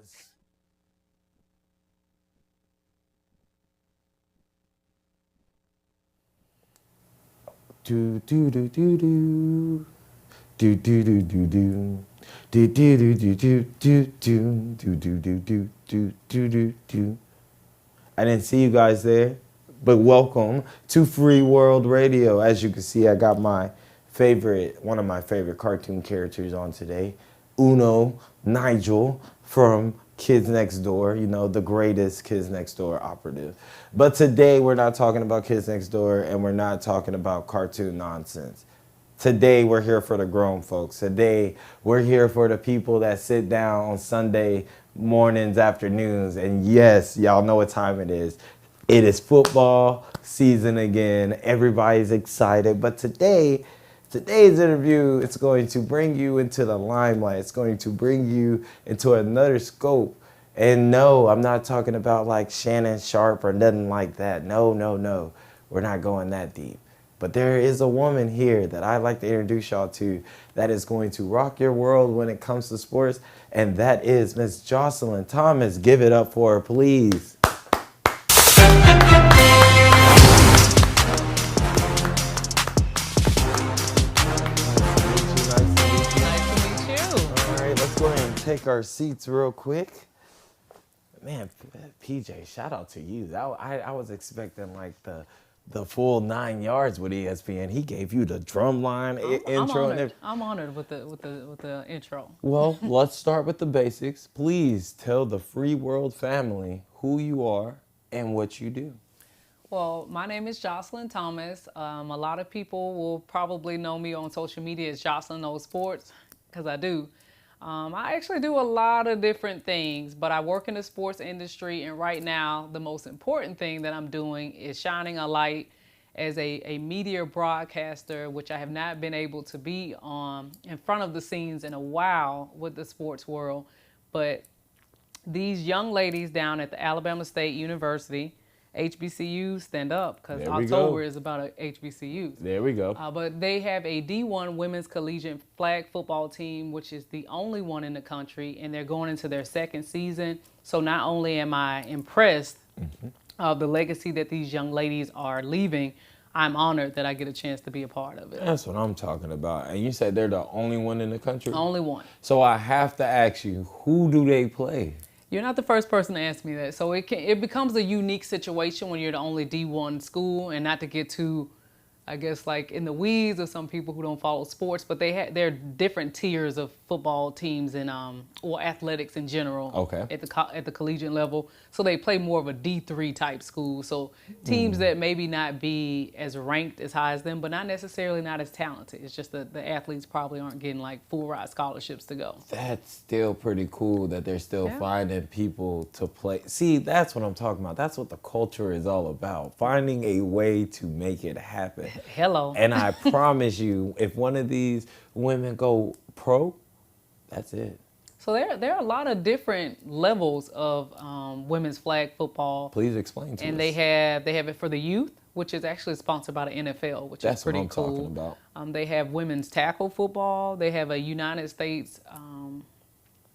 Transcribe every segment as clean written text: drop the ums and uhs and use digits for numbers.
Thomas. Do do do do do. Do do do do do. Do do do do do do do do do do do do do do do. I didn't see you guys there, but welcome to Free World Radio. As you can see, I got one of my favorite cartoon characters on today, Uno Nigel from Kids Next Door, the greatest Kids Next Door operative. But today we're not talking about Kids Next Door and we're not talking about cartoon nonsense. Today, we're here for the grown folks. Today, we're here for the people that sit down on Sunday mornings, afternoons, and yes, y'all know what time it is. It is football season again. Everybody's excited. But today's interview, it's going to bring you into the limelight. It's going to bring you into another scope. And no, I'm not talking about like Shannon Sharp or nothing like that. No, no, no. We're not going that deep. But there is a woman here that I'd like to introduce y'all to that is going to rock your world when it comes to sports, and that is Miss Jocelyn Thomas. Give it up for her, please. Nice to meet you. All right, let's go ahead and take our seats real quick. Man, PJ, shout out to you. I was expecting like the full 9 yards with ESPN. He gave you the drumline intro. I'm honored with the intro. Well, let's start with the basics. Please tell the Free World family who you are and what you do. Well, my name is Jocelyn Thomas. A lot of people will probably know me on social media as Jocelyn Knows Sports, because I do. I actually do a lot of different things, but I work in the sports industry, and right now the most important thing that I'm doing is shining a light as a media broadcaster, which I have not been able to be on in front of the scenes in a while with the sports world. But these young ladies down at the Alabama State University, HBCU, stand up, because October is about HBCUs. There we go. But they have a D1 women's collegiate flag football team, which is the only one in the country, and they're going into their second season. So not only am I impressed of the legacy that these young ladies are leaving, I'm honored that I get a chance to be a part of it. That's what I'm talking about. And you said they're the only one in the country? Only one. So I have to ask you, who do they play? You're not the first person to ask me that. So it becomes a unique situation when you're the only D1 school, and not to get too, I guess, like in the weeds of some people who don't follow sports, but there are different tiers of football teams and or athletics in general. Okay. At the collegiate level, so they play more of a D3 type school. So teams that maybe not be as ranked as high as them, but not necessarily not as talented. It's just that the athletes probably aren't getting like full ride scholarships to go. That's still pretty cool that they're still finding people to play. See, that's what I'm talking about. That's what the culture is all about. Finding a way to make it happen. Hello. And I promise you, if one of these women go pro, that's it. So there are a lot of different levels of women's flag football. Please explain to us. And they have it for the youth, which is actually sponsored by the NFL, which is pretty cool. That's what I'm talking about. They have women's tackle football. They have a United States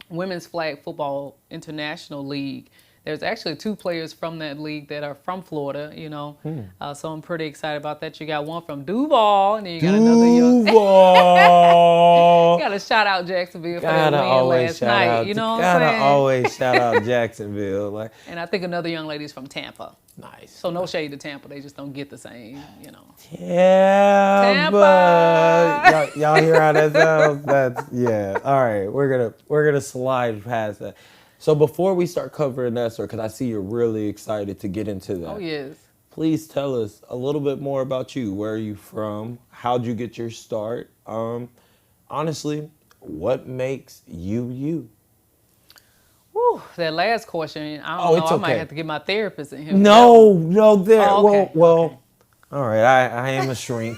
women's flag football international league. There's actually 2 players from that league that are from Florida, so I'm pretty excited about that. You got one from Duval, and then you got another young. Duval. Got to shout out Jacksonville for that win last night. You know what I'm saying? Gotta always shout out Jacksonville. And I think another young lady's from Tampa. Nice. So no shade to Tampa, they just don't get the same, Tampa. Y'all hear how that sounds? All right, we're gonna slide past that. So before we start covering that, sir, because I see you're really excited to get into that. Oh, yes. Please tell us a little bit more about you. Where are you from? How'd you get your start? Honestly, what makes you you? Whew, that last question, I don't know. I might have to get my therapist in here. No. Okay. Well. All right, I am a shrink.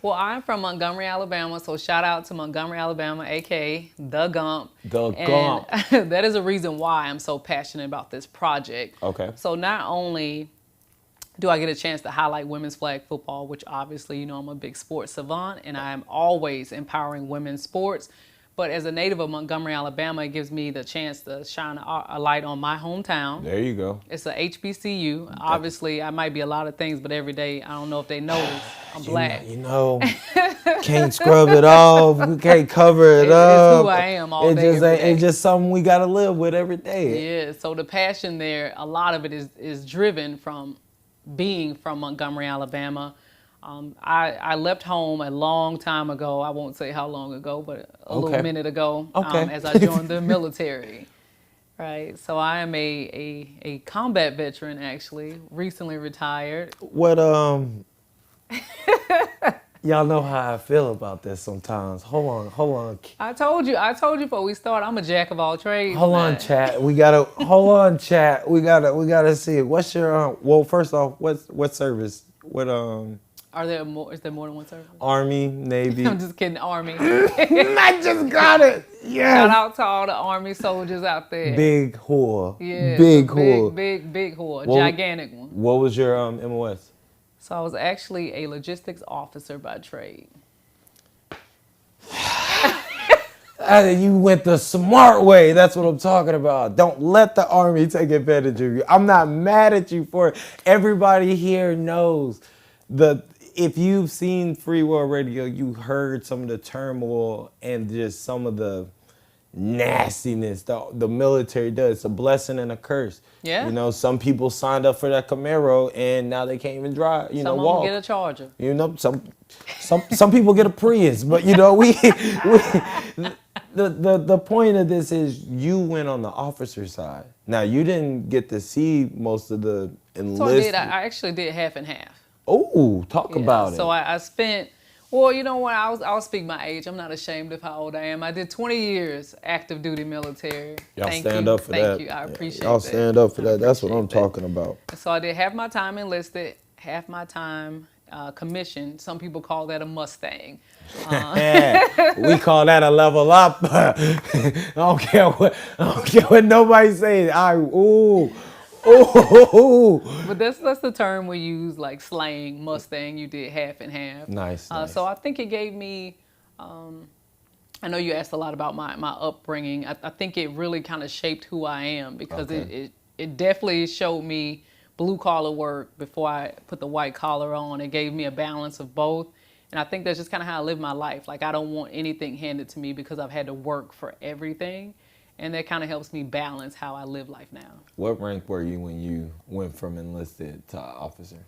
Well, I'm from Montgomery, Alabama, so shout out to Montgomery, Alabama, a.k.a. The Gump. Gump. That is a reason why I'm so passionate about this project. Okay. So not only do I get a chance to highlight women's flag football, which obviously, I'm a big sports savant, and I'm always empowering women's sports, But as a native of Montgomery, Alabama, it gives me the chance to shine a light on my hometown. There you go. It's a HBCU. Obviously, I might be a lot of things, but every day, I don't know if they notice I'm black. Can't scrub it off. We can't cover it up. It's who I am all day, every day. It's just something we got to live with every day. Yeah, so the passion there, a lot of it is driven from being from Montgomery, Alabama. I left home a long time ago. I won't say how long ago, but a little minute ago, as I joined the military. Right, so I am a combat veteran, actually, recently retired. What y'all know how I feel about this sometimes. Hold on. I told you before we start, I'm a jack of all trades. Hold on, chat. We gotta see it. What's your well, first off, what service? What Is there more than one service? Army, Navy. I'm just kidding, Army. I just got it. Yeah. Shout out to all the Army soldiers out there. Big whore. Yeah. Big whore. Big whore. Gigantic one. What was your MOS? So I was actually a logistics officer by trade. You went the smart way. That's what I'm talking about. Don't let the Army take advantage of you. I'm not mad at you for it. Everybody here knows if you've seen Free World Radio, you heard some of the turmoil and just some of the nastiness the military does. It's a blessing and a curse. Yeah. You know, some people signed up for that Camaro and now they can't even drive. Some walk. Get a Charger. You know, some people get a Prius, but the point of this is you went on the officer side. Now you didn't get to see most of the enlisted. So I actually did half and half. Oh, talk about it. So I spent, well, you know what, I'll speak my age. I'm not ashamed of how old I am. I did 20 years active duty military. Y'all stand up for that. Thank you, I appreciate that. Y'all stand up for that. That's what I'm talking about. So I did half my time enlisted, half my time commissioned. Some people call that a Mustang. We call that a level up. I don't care what nobody says. But that's the term we use, like slang, Mustang. You did half and half. Nice. So I think it gave me, I know you asked a lot about my upbringing. I think it really kind of shaped who I am because it definitely showed me blue collar work before I put the white collar on. It gave me a balance of both. And I think that's just kind of how I live my life. Like I don't want anything handed to me because I've had to work for everything. And that kind of helps me balance how I live life now. What rank were you when you went from enlisted to officer?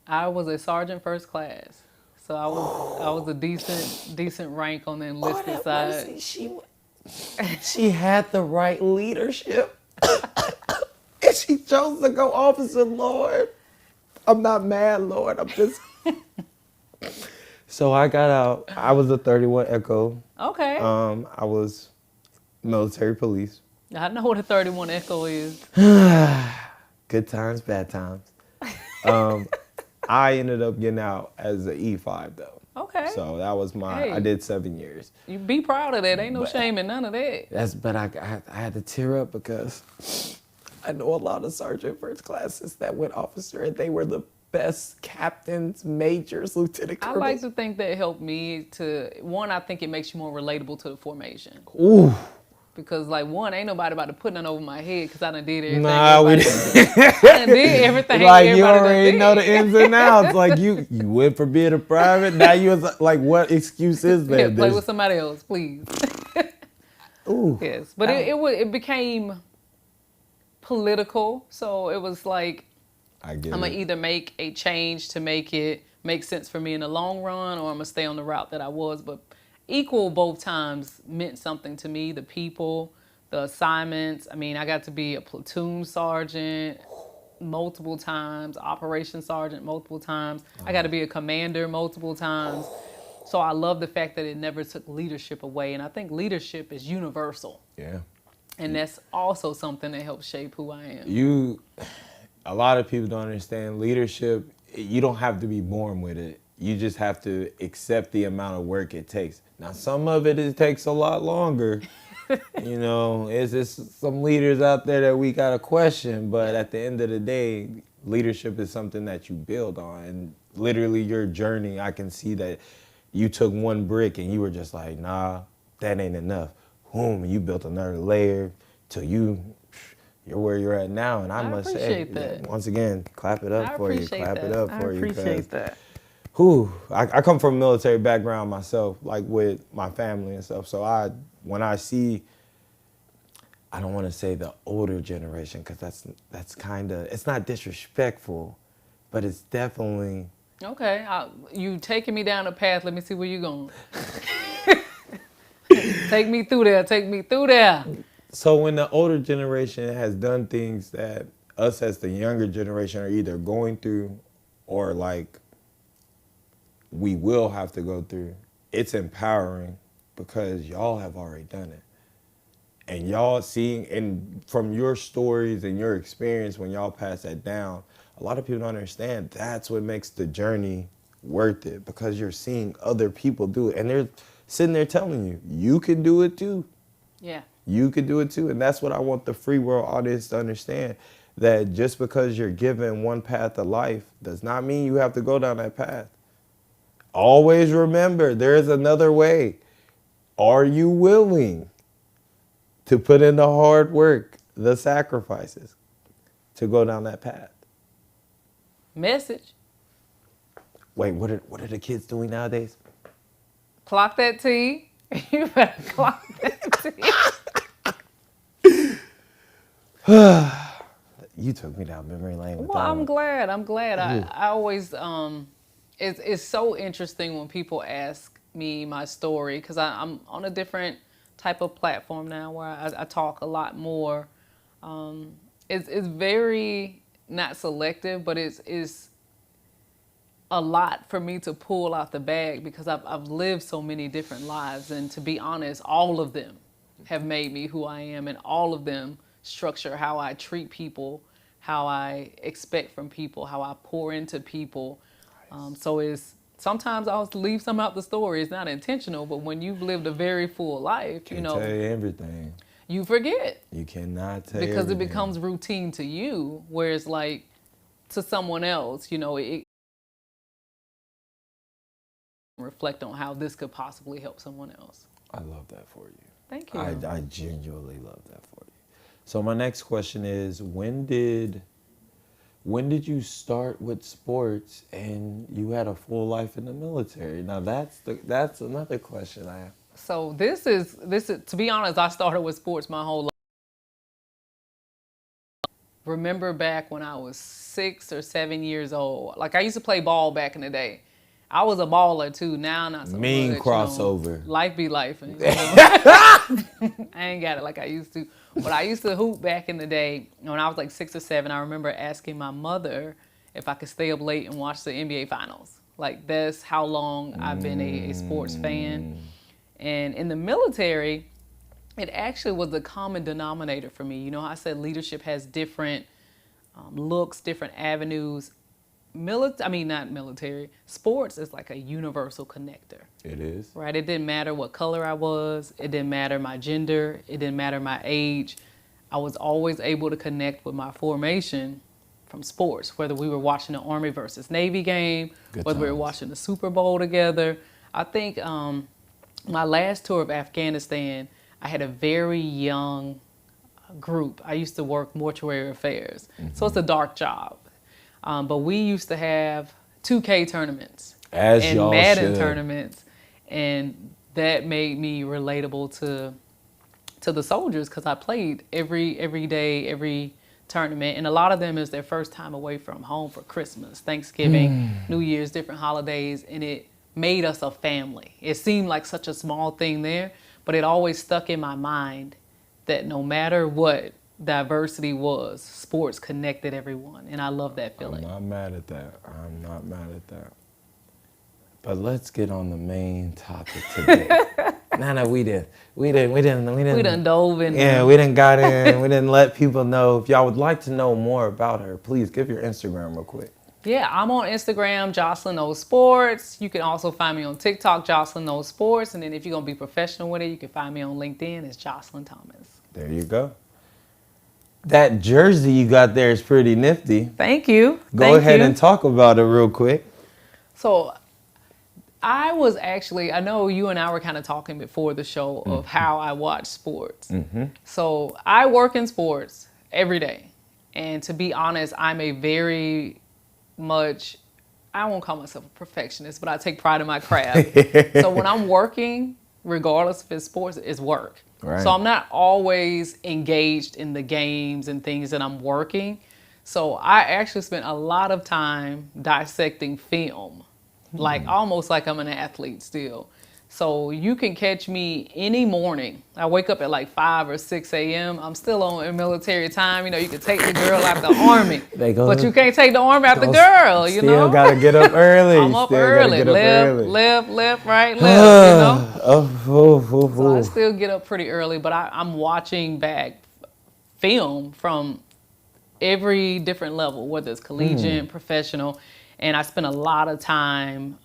I was a sergeant first class. So I was a decent rank on the enlisted side. She had the right leadership. And she chose to go officer, Lord. I'm not mad, Lord. I'm just... So I got out. I was a 31 Echo. Okay. I was military police. I know what a 31 Echo is. Good times, bad times. I ended up getting out as an E5 though. Okay. So that was I did 7 years. You be proud of that. Ain't no shame in none of that. But I had to tear up because I know a lot of sergeant first classes that went officer and they were the best captains, majors, lieutenant colonels. I like to think that helped me to, one, I think it makes you more relatable to the formation. Ooh. Because like one, ain't nobody about to put none over my head because I done did everything. Nah, we didn't. I done did everything. Like you already know the ins and outs. Like you went from being a private. Now you was like, what excuse is there? Yeah, play with somebody else, please. Ooh. Yes, but it became political. So it was like, I'm gonna either make a change to make it make sense for me in the long run, or I'm gonna stay on the route that I was. But equal both times meant something to me. The people, the assignments. I mean, I got to be a platoon sergeant multiple times, operations sergeant multiple times. I got to be a commander multiple times. So I love the fact that it never took leadership away. And I think leadership is universal. Yeah. And that's also something that helps shape who I am. A lot of people don't understand leadership. You don't have to be born with it. You just have to accept the amount of work it takes. Now, some of it takes a lot longer. You know, it's just some leaders out there that we got to question. But at the end of the day, leadership is something that you build on. And literally your journey, I can see that you took one brick and you were just like, nah, that ain't enough. Boom, you built another layer till you're where you're at now. And I must say, appreciate that. once again, clap it up I for you. appreciate Clap it that. up I for you. appreciate that. Whew, I come from a military background myself, like with my family and stuff. So when I see, I don't want to say the older generation, because that's kind of, it's not disrespectful, but it's definitely. Okay, you taking me down a path. Let me see where you going. Take me through there. Take me through there. So when the older generation has done things that us as the younger generation are either going through or like we will have to go through, it's empowering because y'all have already done it. And y'all seeing, and from your stories and your experience when y'all pass that down, a lot of people don't understand that's what makes the journey worth it, because you're seeing other people do it and they're sitting there telling you, you can do it too. Yeah. You can do it too. And that's what I want the free world audience to understand, that just because you're given one path of life does not mean you have to go down that path. Always remember, there is another way. Are you willing to put in the hard work, the sacrifices, to go down that path? Message. Wait, what are the kids doing nowadays? Clock that T. You better clock that T. You took me down memory lane with Well, that I'm one. glad. I'm glad. I always it's so interesting when people ask me my story, because I'm on a different type of platform now where I talk a lot more. It's very not selective, but it's a lot for me to pull out the bag, because I've lived so many different lives, and to be honest, all of them have made me who I am, and all of them structure how I treat people, how I expect from people, how I pour into people. So it's sometimes I'll leave some out the story. It's not intentional, but when you've lived a very full life, Can't tell you everything. you forget, You cannot tell because everything. it becomes routine to you, whereas like to someone else, it reflect on how this could possibly help someone else. I love that for you. Thank you. I genuinely love that for you. So my next question is, when did you start with sports and you had a full life in the military? Now that's another question I have. So this is to be honest, I started with sports my whole life. Remember back when I was 6 or 7 years old. Like, I used to play ball back in the day. I was a baller too. Now not so Mean much. crossover. Life be life. I ain't got it like I used to. But I used to hoop back in the day. When I was like 6 or 7, I remember asking my mother if I could stay up late and watch the NBA Finals. Like, that's how long I've been a sports fan. And in the military, it actually was the common denominator for me. You know how I said leadership has different looks, different avenues. Not military. Sports is like a universal connector. It is. Right? It didn't matter what color I was. It didn't matter my gender. It didn't matter my age. I was always able to connect with my formation from sports, whether we were watching the Army versus Navy game, whether we were watching the Super Bowl together. I think my last tour of Afghanistan, I had a very young group. I used to work mortuary affairs. So it's a dark job. But we used to have 2K tournaments and Madden tournaments, and that made me relatable to the soldiers, because I played every day, every tournament, and a lot of them is their first time away from home for Christmas, Thanksgiving, New Year's, different holidays, and it made us a family. It seemed like such a small thing there, but it always stuck in my mind that no matter what diversity was, sports connected everyone, and I love that feeling. I'm not mad at that. But let's get on the main topic today. We didn't dove in. Yeah, we didn't got in. We didn't let people know. If y'all would like to know more about her, please give your Instagram real quick. Yeah, I'm on Instagram, Jocelyn Knows Sports. You can also find me on TikTok, Jocelyn Knows Sports. And then if you're going to be professional with it, you can find me on LinkedIn. It's Jocelyn Thomas. There you go. That jersey you got there is pretty nifty. Thank you. Go ahead and talk about it real quick. So I was actually, I know you and I were kind of talking before the show of how I watch sports. So I work in sports every day. And to be honest, I'm a very much, I won't call myself a perfectionist, but I take pride in my craft. So when I'm working, regardless if it's sports, it's work. Right. So I'm not always engaged in the games and things that I'm working. So I actually spent a lot of time dissecting film, like almost like I'm an athlete still. So you can catch me any morning. I wake up at like 5 or 6 a.m. I'm still on military time. You know, you can take the girl out the army, but you can't take the army out the girl, you know? Still got to get up early. I'm up Still early. Get up early. Left, right, left, you know? So I Oh. still get up pretty early, but I'm watching back film from every different level, whether it's collegiate, professional, and I spend a lot of time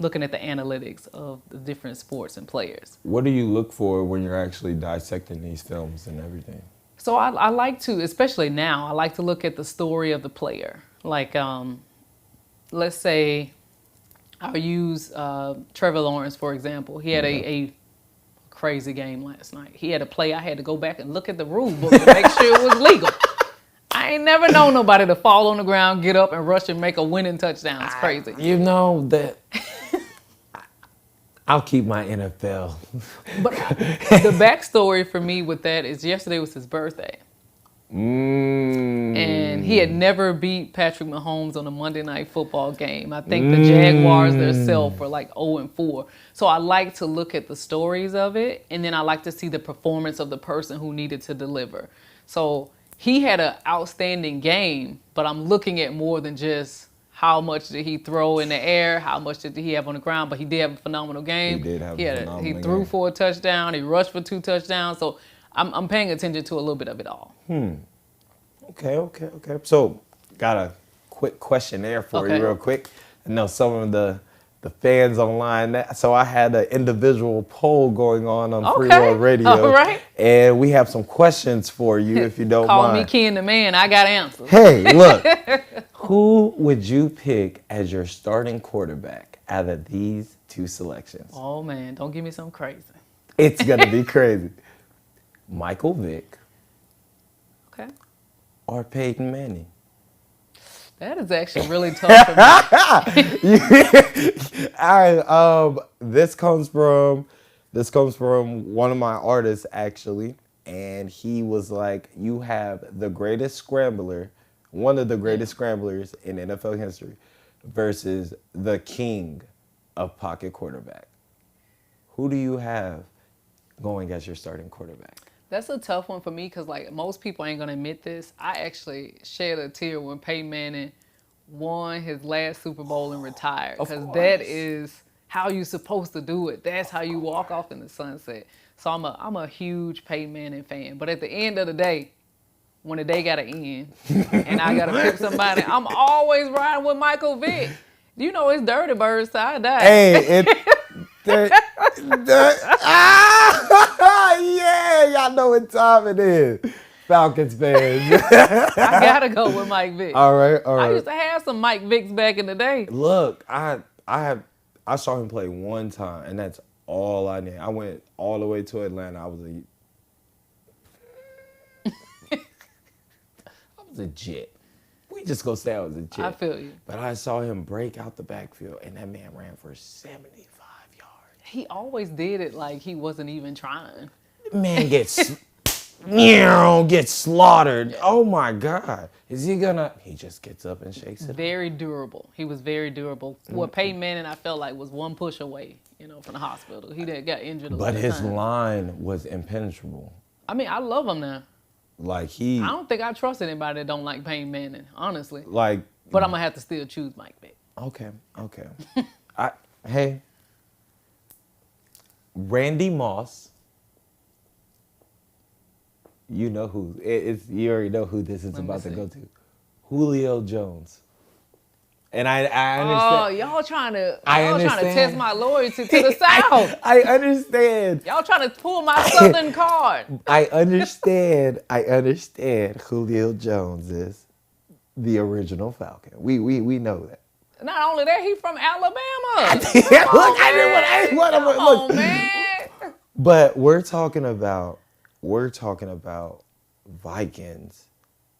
looking at the analytics of the different sports and players. What do you look for when you're actually dissecting these films and everything? So I like to, especially now, I like to look at the story of the player. Like, let's say I'll use Trevor Lawrence, for example. He had a crazy game last night. He had a play. I had to go back and look at the rule book to make sure it was legal. I ain't never known nobody to fall on the ground, get up, and rush and make a winning touchdown. It's crazy. You know that I'll keep my NFL. But the backstory for me with that is yesterday was his birthday. And he had never beat Patrick Mahomes on a Monday Night Football game. I think the Jaguars themselves were like 0-4. So I like to look at the stories of it, and then I like to see the performance of the person who needed to deliver. So he had an outstanding game, but I'm looking at more than just how much did he throw in the air, how much did he have on the ground, but he did have a phenomenal game. He did have a phenomenal game. He threw for a touchdown, he rushed for 2 touchdowns, so I'm paying attention to a little bit of it all. Okay. So, got a quick questionnaire for you real quick. I know some of the fans online, so I had an individual poll going on Free World Radio. All right. And we have some questions for you if you don't Call mind. me Ken the Man, I got answers. Hey, look, who would you pick as your starting quarterback out of these 2 selections? Oh man, don't give me something crazy. It's going to be crazy. Michael Vick Okay. or Peyton Manning? That is actually really tough for me. All right, this comes from one of my artists actually, and he was like, "You have the greatest scrambler, one of the greatest scramblers in NFL history, versus the king of pocket quarterback. Who do you have going as your starting quarterback?" That's a tough one for me because, like, most people ain't gonna admit this. I actually shed a tear when Peyton Manning won his last Super Bowl and retired, because that is how you're supposed to do it. That's how you walk off in the sunset. So I'm a huge Peyton Manning fan. But at the end of the day, when the day gotta end and I gotta pick somebody, I'm always riding with Michael Vick. You know it's Dirty Birds till I die. Hey, yeah, y'all know what time it is. Falcons fans. I gotta go with Mike Vick. All right. I used to have some Mike Vicks back in the day. Look, I saw him play one time, and that's all I need. I went all the way to Atlanta. I was a jet. We just gonna say I was a jet. I feel you. But I saw him break out the backfield, and that man ran for 75 yards. He always did it like he wasn't even trying. Man gets slaughtered. Oh my God. Is he gonna? He just gets up and shakes it. Very durable. He was very durable. What Peyton Manning, I felt like, was one push away, from the hospital. He got injured a lot of But his times. line was impenetrable. I mean, I love him now. Like I don't think I trust anybody that don't like Peyton Manning, honestly. like. But I'm gonna have to still choose Mike Vick. Okay. Hey. Randy Moss. You know who you already know who this is about to go to. Julio Jones. And I understand. Oh, y'all trying to understand. test my loyalty to the South. I understand. Y'all trying to pull my Southern card. I understand Julio Jones is the original Falcon. We know that. Not only that, he from Alabama. Yeah, Come look, on, I didn't man. want to Come look. on, man. But we're talking about Vikings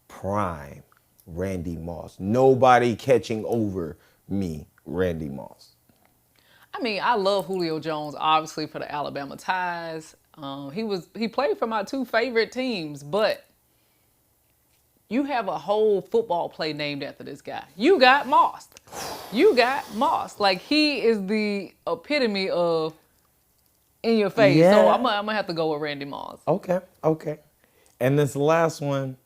prime Randy Moss. Nobody catching over me, Randy Moss. I mean, I love Julio Jones, obviously for the Alabama ties. He played for my two favorite teams, but you have a whole football play named after this guy. You got Moss. You got Moss. Like he is the epitome of in your face. So Yeah. I'm gonna have to go with Randy Moss. Okay. And this last one,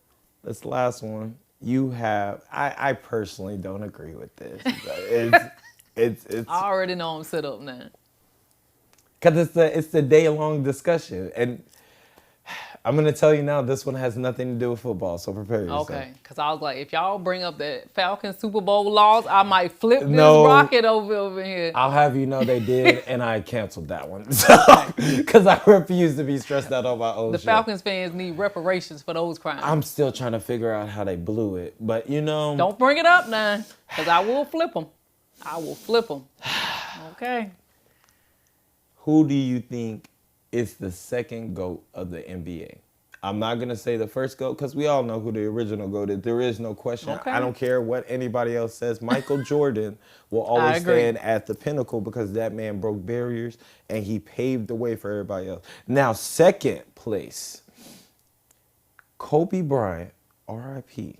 you have. I personally don't agree with this. It's I already know I'm set up now. because it's the day long discussion, and I'm gonna tell you now, this one has nothing to do with football. So prepare yourself. Okay, because I was like, if y'all bring up the Falcons Super Bowl loss, I might flip this No. rocket over here. I'll have you know they did, and I canceled that one. So, because I refuse to be stressed out on my own The shit. Falcons fans need reparations for those crimes. I'm still trying to figure out how they blew it, but Don't bring it up now, because I will flip them. I will flip them. Okay. who do you think is the second GOAT of the NBA? I'm not going to say the first GOAT because we all know who the original GOAT is. There is no question. Okay. I don't care what anybody else says. Michael Jordan will always agree. stand at the pinnacle because that man broke barriers and he paved the way for everybody else. Now, second place, Kobe Bryant, RIP,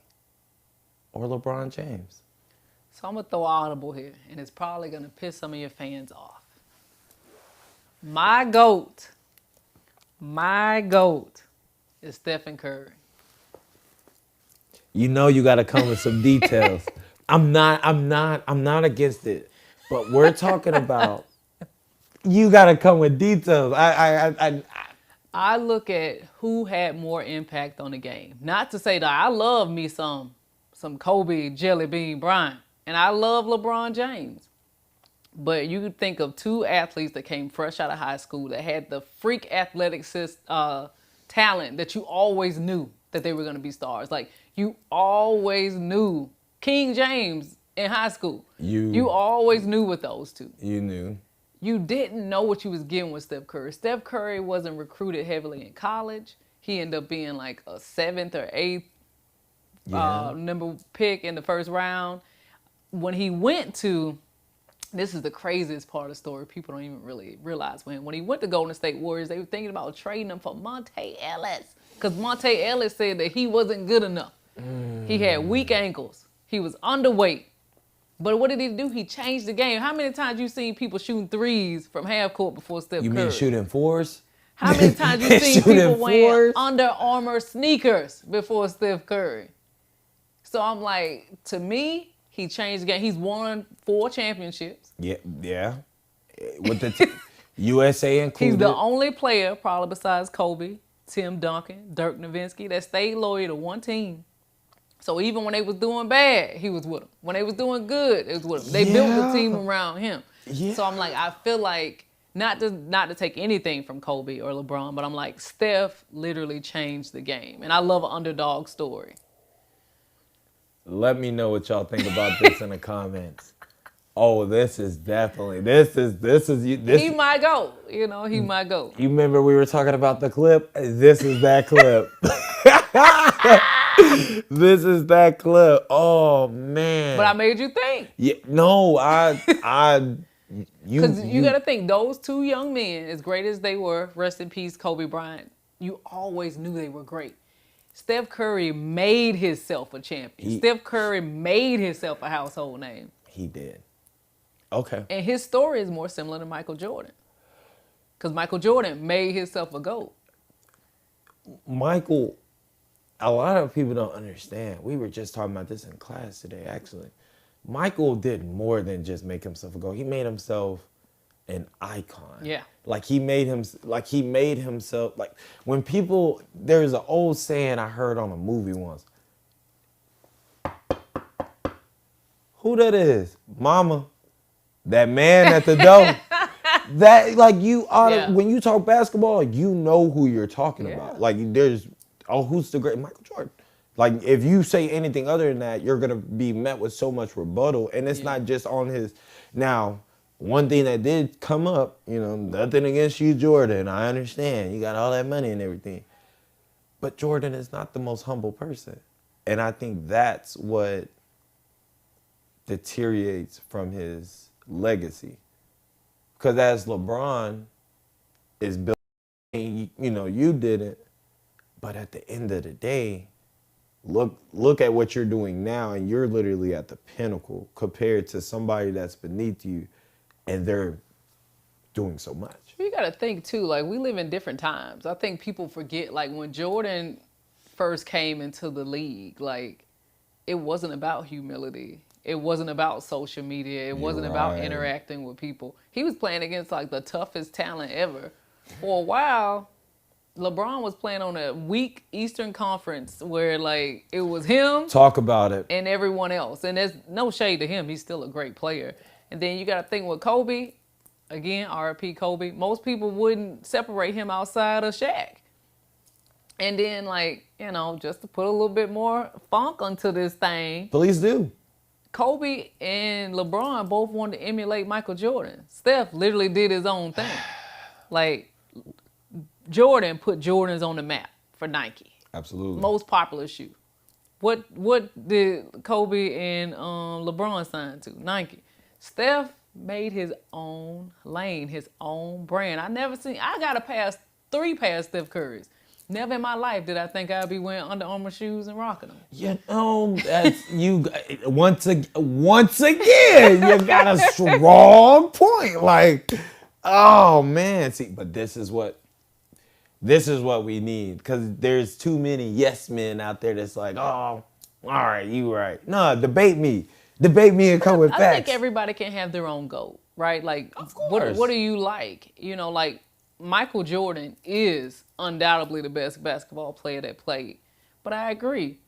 or LeBron James. So I'm going to throw an audible here, and it's probably going to piss some of your fans off. My GOAT is Stephen Curry. You know you got to come with some details. I'm not against it, but we're talking about you got to come with details. I look at who had more impact on the game. Not to say that I love me some Kobe Jelly Bean Bryant, and I love LeBron James. But you could think of two athletes that came fresh out of high school that had the freak athletic talent that you always knew that they were going to be stars. Like you always knew King James in high school. You always knew with those two. You knew. You didn't know what you was getting with Steph Curry. Steph Curry wasn't recruited heavily in college. He ended up being like a 7th or 8th number pick in the first round. When he went to, this is the craziest part of the story, people don't even really realize when he went to Golden State Warriors, they were thinking about trading him for Monte Ellis because Monte Ellis said that he wasn't good enough. He had weak ankles. He was underweight. But what did he do? He changed the game. How many times you seen people shooting threes from half court before Steph Curry? You mean shooting fours? How many times you seen Shooting people wearing fours? Under Armour sneakers before Steph Curry? So I'm like, to me, he changed the game. He's won 4 championships. Yeah. With the USA included. He's the only player, probably besides Kobe, Tim Duncan, Dirk Nowitzki, that stayed loyal to one team. So even when they was doing bad, he was with them. When they was doing good, it was with them. They built the team around him. Yeah. So I'm like, I feel like, not to take anything from Kobe or LeBron, but I'm like, Steph literally changed the game. And I love an underdog story. Let me know what y'all think about this in the comments. Oh, this is He might go. He might go. You remember we were talking about the clip? This is that clip. This is that clip. Oh man. But I made you think. Yeah, no, Because you got to think, those two young men, as great as they were, rest in peace, Kobe Bryant, you always knew they were great. Steph Curry made himself a champion. Steph Curry made himself a household name. He did. Okay. And his story is more similar to Michael Jordan. Because Michael Jordan made himself a GOAT. Michael, a lot of people don't understand. We were just talking about this in class today, actually. Michael did more than just make himself a GOAT. He made himself an icon. Yeah. Like he made himself, like when people, there's an old saying I heard on a movie once. Who that is? Mama. That man at the door. That, like, when you talk basketball, you know who you're talking about. Like, who's the great? Michael Jordan. Like, if you say anything other than that, you're going to be met with so much rebuttal. And it's not just on his. Now, one thing that did come up, you know, nothing against you, Jordan. I understand. You got all that money and everything. But Jordan is not the most humble person. And I think that's what deteriorates from his legacy. Because as LeBron is building, you know, you didn't. But at the end of the day, look at what you're doing now, and you're literally at the pinnacle compared to somebody that's beneath you, and they're doing so much. You got to think too, like we live in different times. I think people forget, like when Jordan first came into the league, like it wasn't about humility. It wasn't about social media. It wasn't about interacting with people. He was playing against like the toughest talent ever. For a while, LeBron was playing on a weak Eastern Conference where like it was him. Talk about it. And everyone else. And there's no shade to him. He's still a great player. And then you got to think with Kobe, again, RIP Kobe, most people wouldn't separate him outside of Shaq. And then like, you know, just to put a little bit more funk onto this thing. Please do. Kobe and LeBron both wanted to emulate Michael Jordan. Steph literally did his own thing. Like, Jordan put Jordans on the map for Nike. Absolutely. Most popular shoe. What did Kobe and LeBron sign to? Nike. Steph made his own lane, his own brand. I got to pass 3 pairs of Steph Curry's. Never in my life did I think I'd be wearing Under Armour shoes and rocking them. You know, that's you. Once again, you got a strong point. Like, oh man, see, but this is what we need, because there's too many yes men out there that's like, oh, all right, you right. No, debate me and come with facts. I think everybody can have their own goal, right? Like, what do you like? You know, like Michael Jordan is undoubtedly the best basketball player that played. But I agree.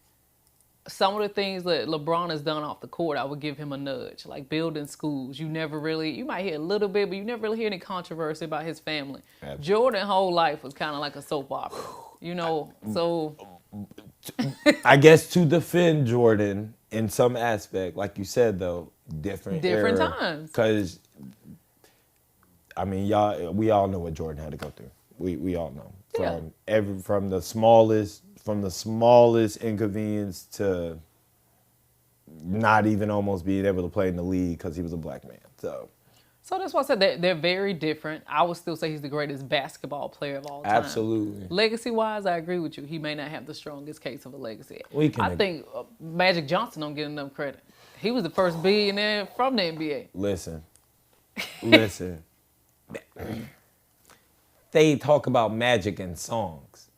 Some of the things that LeBron has done off the court, I would give him a nudge. Like building schools. You might hear a little bit, but you never really hear any controversy about his family. Absolutely. Jordan's whole life was kind of like a soap opera, you know, so. I guess to defend Jordan in some aspect, like you said, though, different times. Because, I mean, we all know what Jordan had to go through. We all know. From the smallest inconvenience to not even almost being able to play in the league because he was a black man. So that's why I said they're very different. I would still say he's the greatest basketball player of all time. Absolutely. Legacy-wise, I agree with you. He may not have the strongest case of a legacy. I think Magic Johnson don't get enough credit. He was the first billionaire from the NBA. Listen. They talk about Magic in songs.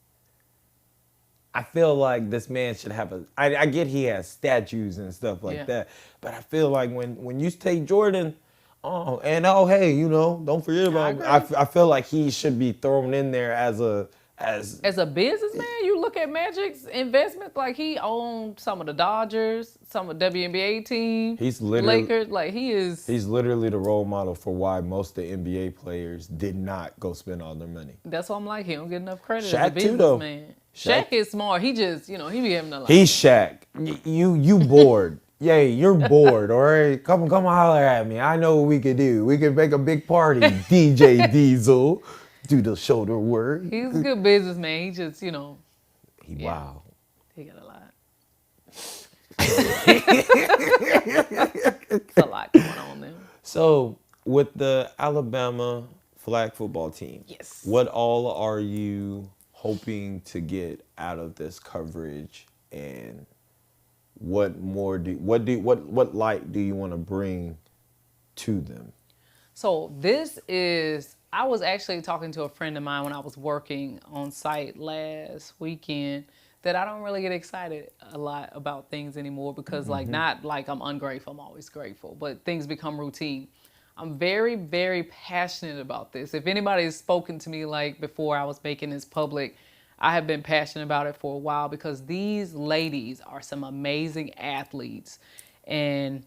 I feel like this man should have I get he has statues and stuff like that, but I feel like when you take Jordan, hey, you know, don't forget about I feel like he should be thrown in there as a businessman. You look at Magic's investments, like he owned some of the Dodgers, some of the WNBA team, Lakers. Like he's literally the role model for why most of the NBA players did not go spend all their money. That's why I'm like, he don't get enough credit Shaq as a businessman. Shaq is smart. He just, you know, he be having a lot. He's Shaq. You bored. Yay, you're bored, all right? Come holler at me. I know what we could do. We could make a big party, DJ Diesel. Do the shoulder work. He's a good businessman. He just, you know. Wow. He got a lot. It's a lot going on there. So, with the Alabama flag football team, yes, what all are you hoping to get out of this coverage, and what light do you want to bring to them? So I was actually talking to a friend of mine when I was working on site last weekend that I don't really get excited a lot about things anymore because like not like I'm ungrateful, I'm always grateful, but things become routine. I'm very, very passionate about this. If anybody has spoken to me like before I was making this public, I have been passionate about it for a while because these ladies are some amazing athletes. And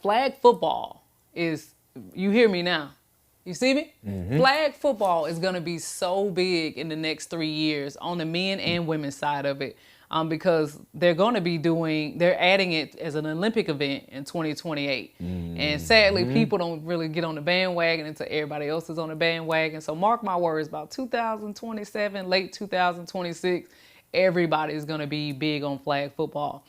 flag football is, you hear me now, you see me? Flag football is going to be so big in the next 3 years on the men and women's side of it. because they're adding it as an Olympic event in 2028. And sadly, people don't really get on the bandwagon until everybody else is on the bandwagon. So mark my words, about 2027, late 2026, everybody's going to be big on flag football.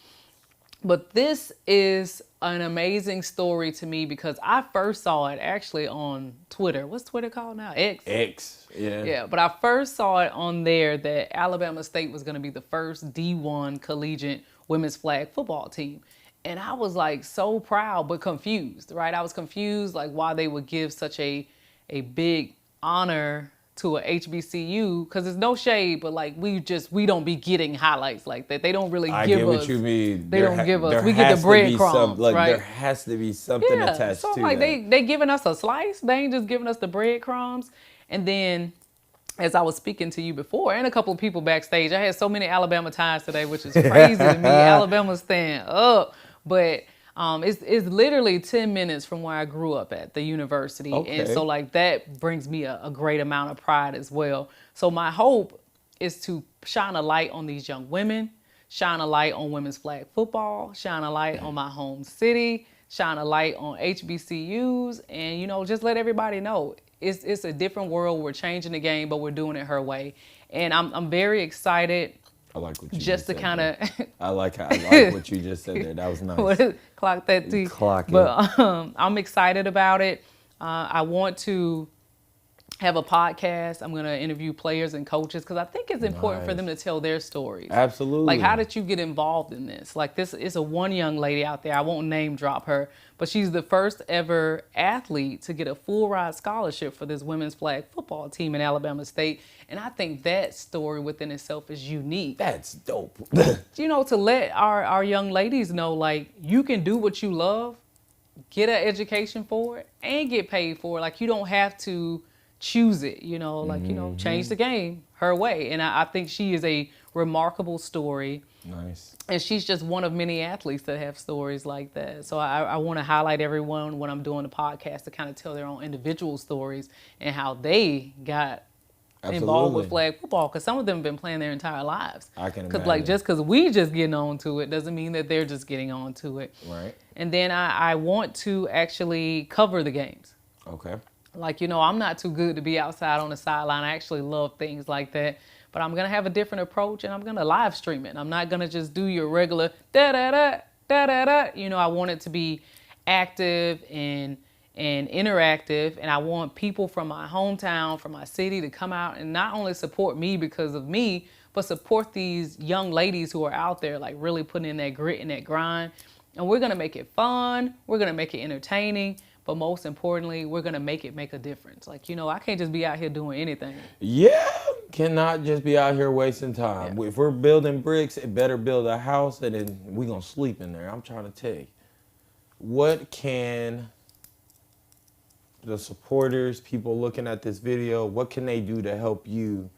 But this is an amazing story to me because I first saw it actually on Twitter. What's Twitter called now? X. X, yeah. Yeah, but I first saw it on there that Alabama State was going to be the first D1 collegiate women's flag football team. And I was like so proud but confused, right? I was confused like why they would give such a big honor to a HBCU, because there's no shade, but like we don't be getting highlights like that. They don't really give us. I get what you mean. They don't give us. We get the breadcrumbs, right? There has to be something attached so to like that. they giving us a slice. They ain't just giving us the breadcrumbs. And then, as I was speaking to you before, and a couple of people backstage, I had so many Alabama ties today, which is crazy to me. Alabama stand up, but. It's literally 10 minutes from where I grew up at the university. Okay. And so like that brings me a great amount of pride as well. So my hope is to shine a light on these young women, shine a light on women's flag football, shine a light on my home city, shine a light on HBCUs, and, just let everybody know it's a different world. We're changing the game, but we're doing it her way. And I'm very excited. I like what you just to kind of. I like what you just said there. That was nice. Clock that T. Clock it. But I'm excited about it. I want to have a podcast. I'm going to interview players and coaches because I think it's important for them to tell their stories. Absolutely. Like, how did you get involved in this? Like, this is one young lady out there. I won't name drop her, but she's the first ever athlete to get a full ride scholarship for this women's flag football team in Alabama State. And I think that story within itself is unique. That's dope. To let our young ladies know, like, you can do what you love, get an education for it, and get paid for it. Like, you don't have to choose it, change the game her way. And I think she is a remarkable story. Nice. And she's just one of many athletes that have stories like that. So I want to highlight everyone when I'm doing the podcast to kind of tell their own individual stories and how they got involved with flag football, because some of them have been playing their entire lives. I can imagine. Because like just because we just getting on to it doesn't mean that they're just getting on to it. Right. And then I want to actually cover the games. Okay. Like, I'm not too good to be outside on the sideline. I actually love things like that. But I'm going to have a different approach, and I'm going to live stream it. I'm not going to just do your regular da-da-da, da-da-da. I want it to be active and interactive, and I want people from my hometown, from my city to come out and not only support me because of me, but support these young ladies who are out there, like really putting in that grit and that grind. And we're going to make it fun. We're going to make it entertaining. But most importantly, we're going to make it make a difference. Like, I can't just be out here doing anything. Yeah, cannot just be out here wasting time. Yeah. If we're building bricks, it better build a house, and then we're going to sleep in there. I'm trying to tell you. What can the supporters, people looking at this video, what can they do to help you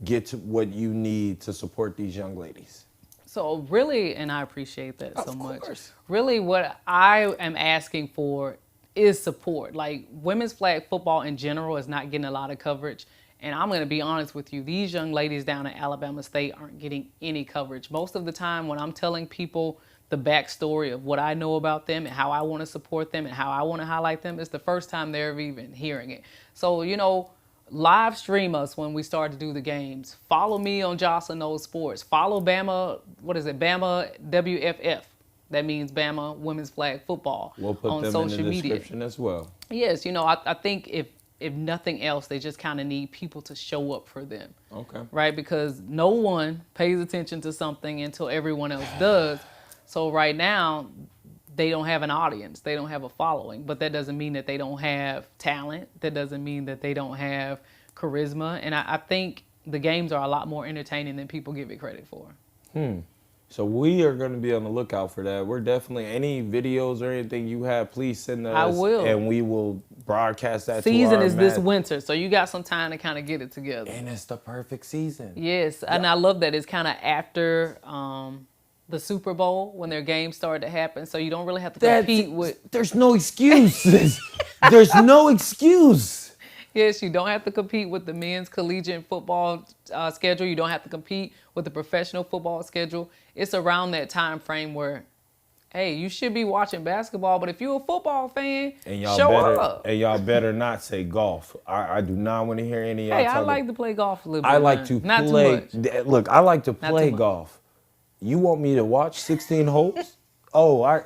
get to what you need to support these young ladies? So really, and I appreciate that so much. Of course. Really what I am asking for is support. Like, women's flag football in general is not getting a lot of coverage. And I'm going to be honest with you, these young ladies down at Alabama State aren't getting any coverage. Most of the time when I'm telling people the backstory of what I know about them and how I want to support them and how I want to highlight them, it's the first time they're ever even hearing it. So, live stream us when we start to do the games. Follow me on Jocelyn Knows Sports. Follow Bama, Bama WFF. That means Bama Women's Flag Football on social media. We'll put them in the description as well. Yes, I think if nothing else, they just kind of need people to show up for them. Okay. Right? Because no one pays attention to something until everyone else does. So right now, they don't have an audience. They don't have a following. But that doesn't mean that they don't have talent. That doesn't mean that they don't have charisma. And I think the games are a lot more entertaining than people give it credit for. So we are going to be on the lookout for that. We're definitely, any videos or anything you have, please send us. I will. And we will broadcast that Season to our is this winter, so you got some time to kind of get it together. And it's the perfect season. Yes, and I love that it's kind of after the Super Bowl when their games started to happen, so you don't really have to compete with. There's no excuses. There's no excuse. Yes, you don't have to compete with the men's collegiate football schedule. You don't have to compete with the professional football schedule. It's around that time frame where, hey, you should be watching basketball, but if you're a football fan, show up. And y'all better not say golf. I do not want to hear any of y'all Hey, I talking. like to play golf a little bit. I like to Not play. too much. Look, I like to Not play too much. golf. You want me to watch 16 holes? Oh, I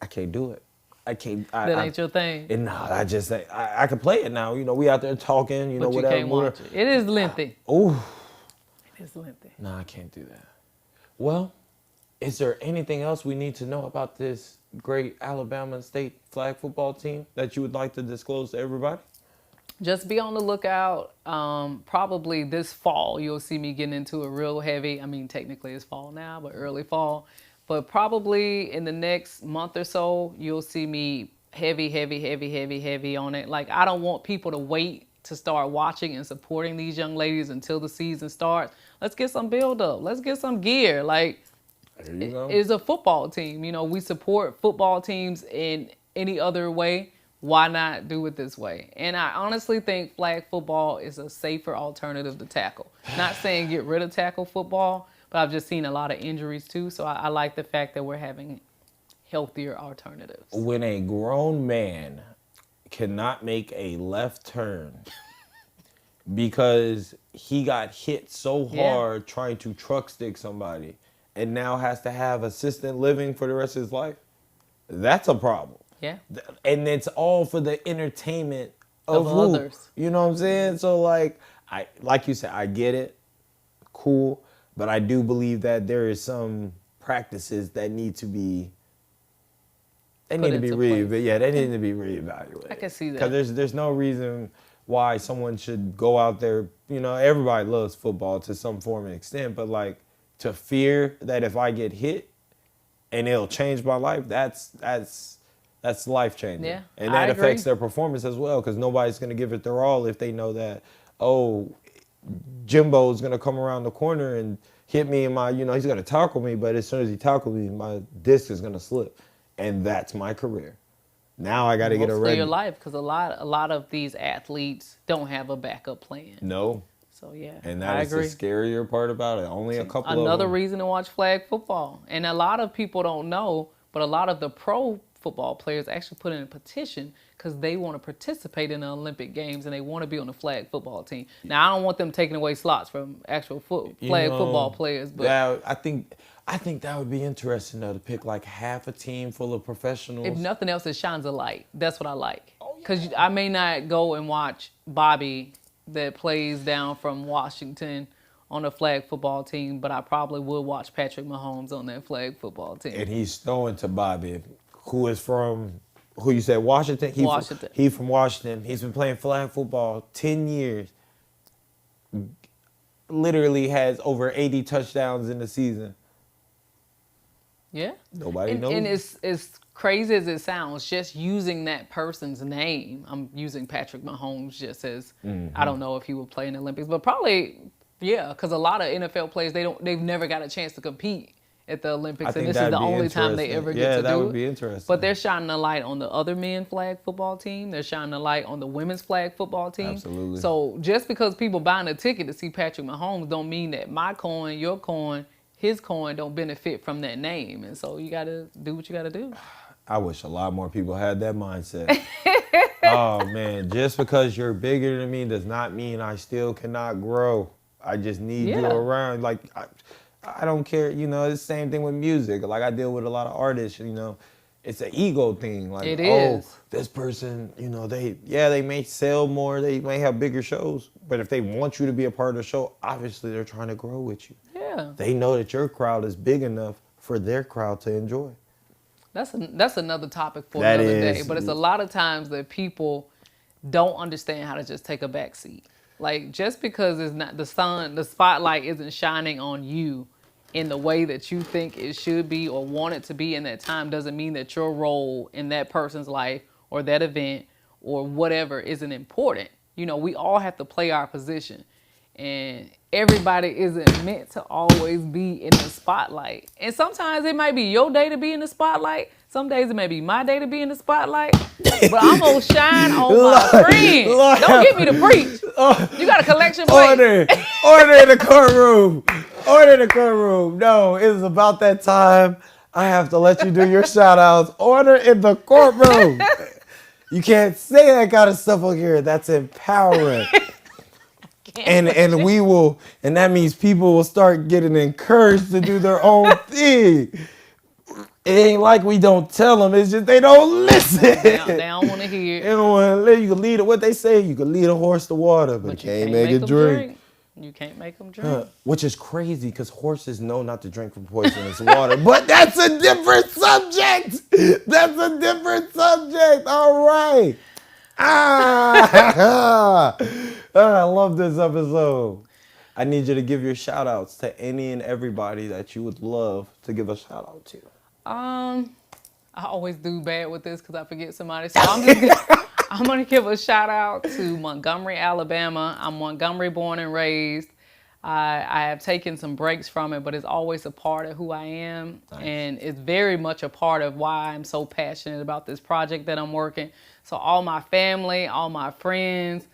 can't do it. I can't. That ain't your thing. And no, I can play it now. You know, we out there talking. You know, But you whatever. can't watch it. It is lengthy. Oh, It is lengthy. no, I can't do that. Well, is there anything else we need to know about this great Alabama State flag football team that you would like to disclose to everybody? Just be on the lookout. Probably this fall, you'll see me getting into a real heavy. I mean, technically it's fall now, but early fall. But probably in the next month or so, you'll see me heavy on it. Like, I don't want people to wait to start watching and supporting these young ladies until the season starts. Let's get some build up. Let's get some gear. Like, There you go. it's a football team. You know, we support football teams in any other way. Why not do it this way? And I honestly think flag football is a safer alternative to tackle. Not saying get rid of tackle football, but I've just seen a lot of injuries too. So I like the fact that we're having healthier alternatives. When a grown man cannot make a left turn because he got hit so hard trying to truck stick somebody and now has to have assistant living for the rest of his life, that's a problem. Yeah. And it's all for the entertainment of who? others. You know what I'm saying? So like you said, I get it. Cool. But I do believe that there is some practices that need to be they need to be reevaluated. I can see that. Because there's no reason why someone should go out there. You know, everybody loves football to some form and extent, but like to fear that if I get hit and it'll change my life, that's life changing. Yeah, And that I agree. affects their performance as well, because nobody's gonna give it their all if they know that, oh, Jimbo's gonna come around the corner and hit me in my, you know, he's gonna tackle me, but as soon as he tackles me, my disc is gonna slip. And that's my career. Now I gotta get a Most of ready. your life, because a lot of these athletes don't have a backup plan. No. So yeah, And I that is agree. the scarier part about it. Only a couple Another of them. reason to watch flag football. And a lot of people don't know, but a lot of the pro football players actually put in a petition because they want to participate in the Olympic Games and they want to be on the flag football team. Now, I don't want them taking away slots from actual flag football players, but I think that would be interesting though, to pick like half a team full of professionals. if nothing else, it shines a light. That's what I like. Oh, Because I may not go and watch Bobby that plays down from Washington on a flag football team, but I probably would watch Patrick Mahomes on that flag football team. And he's throwing to Bobby, who is from, who you said, Washington? Washington. He's from Washington. He's been playing flag football 10 years. Literally has over 80 touchdowns in the season. Yeah. Nobody knows. And it's crazy as it sounds, just using that person's name. I'm using Patrick Mahomes just as, I don't know if he would play in the Olympics, but probably, yeah, because a lot of NFL players, they've never got a chance to compete at the Olympics, and this is the only time they ever get to do it. Yeah, that would be interesting. But they're shining a light on the other men flag football team. They're shining a light on the women's flag football team. Absolutely. So just because people buying a ticket to see Patrick Mahomes don't mean that my coin, your coin, his coin don't benefit from that name. And so you got to do what you got to do. I wish a lot more people had that mindset. Oh, man, just because you're bigger than me does not mean I still cannot grow. I just need you around. Like, I don't care. You know, it's the same thing with music. Like, I deal with a lot of artists, you know. It's an ego thing. Like, It is. This person, you know, they may sell more. They may have bigger shows. But if they want you to be a part of the show, obviously they're trying to grow with you. Yeah. They know that your crowd is big enough for their crowd to enjoy. That's another topic for That another is. day. But it's a lot of times that people don't understand how to just take a back seat. Like, just because it's not the spotlight isn't shining on you in the way that you think it should be or want it to be in that time doesn't mean that your role in that person's life or that event or whatever isn't important. You know, we all have to play our position. And everybody isn't meant to always be in the spotlight. And sometimes it might be your day to be in the spotlight. Some days it may be my day to be in the spotlight, but I'm gonna shine on my friends. Don't get me to preach. You got a collection plate. Order in the courtroom. Order in the courtroom. No, it is about that time. I have to let you do your shout outs. Order in the courtroom. You can't say that kind of stuff on here. That's empowering. And we will, and that means people will start getting encouraged to do their own thing. It ain't like we don't tell them. It's just they don't listen. They don't want to hear it. They don't want to listen. You can lead it. What they say, you can lead a horse to water, but you can't make it drink. You can't make them drink. Which is crazy because horses know not to drink from poisonous water. But that's a different subject. That's a different subject. All right. I love this episode. I need you to give your shout outs to any and everybody that you would love to give a shout out to. I always do bad with this because I forget somebody. So I'm gonna give a shout out to Montgomery, Alabama. I'm Montgomery born and raised. I have taken some breaks from it, but it's always a part of who I am. Nice. And it's very much a part of why I'm so passionate about this project that I'm working. So all my family, all my friends,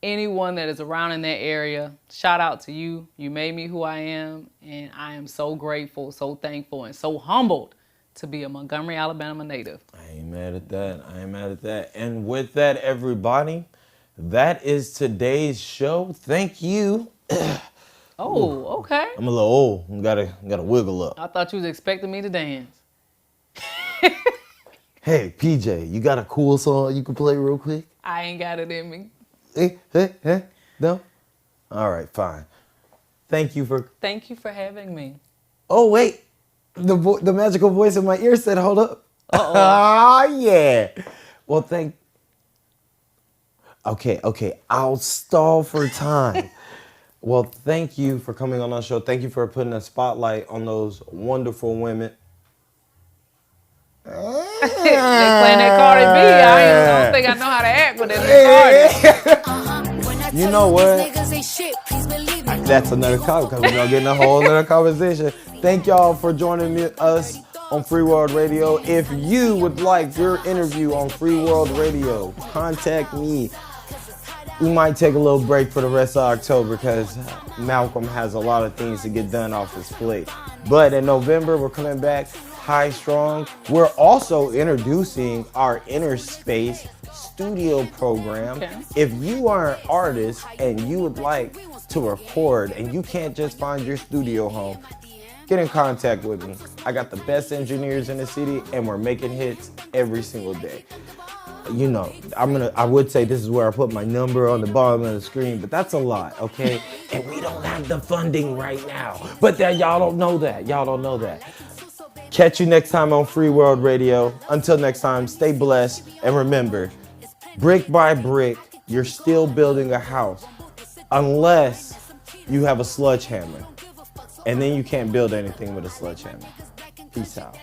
anyone that is around in that area, shout out to you. You made me who I am, and I am so grateful, so thankful, and so humbled to be a Montgomery, Alabama native. I ain't mad at that. I ain't mad at that. And with that, everybody, that is today's show. Thank you. Oh, okay. I'm a little old. Gotta wiggle up. I thought you was expecting me to dance. Hey, PJ, you got a cool song you can play real quick? I ain't got it in me. Hey, no? All right, fine. Thank you for having me. Oh, wait. The magical voice in my ear said, hold up. Uh-oh. Ah, yeah. Well, Okay. I'll stall for time. Well, thank you for coming on our show. Thank you for putting a spotlight on those wonderful women. They playing that Cardi B. I don't think I know how to act with that Cardi. You know what? That's another topic because we're going to get in a whole other conversation. Thank y'all for joining us on Free World Radio. If you would like your interview on Free World Radio, contact me. We might take a little break for the rest of October because Malcolm has a lot of things to get done off his plate. But in November, we're coming back high strong. We're also introducing our Inner Space studio program. Okay. If you are an artist and you would like to record and you can't just find your studio home, get in contact with me. I got the best engineers in the city and we're making hits every single day. You know, I would say this is where I put my number on the bottom of the screen, but that's a lot, okay? And we don't have the funding right now. But y'all don't know that. Y'all don't know that. Catch you next time on Free World Radio. Until next time, stay blessed. And remember, brick by brick, you're still building a house unless you have a sledgehammer. And then you can't build anything with a sledgehammer. Peace out.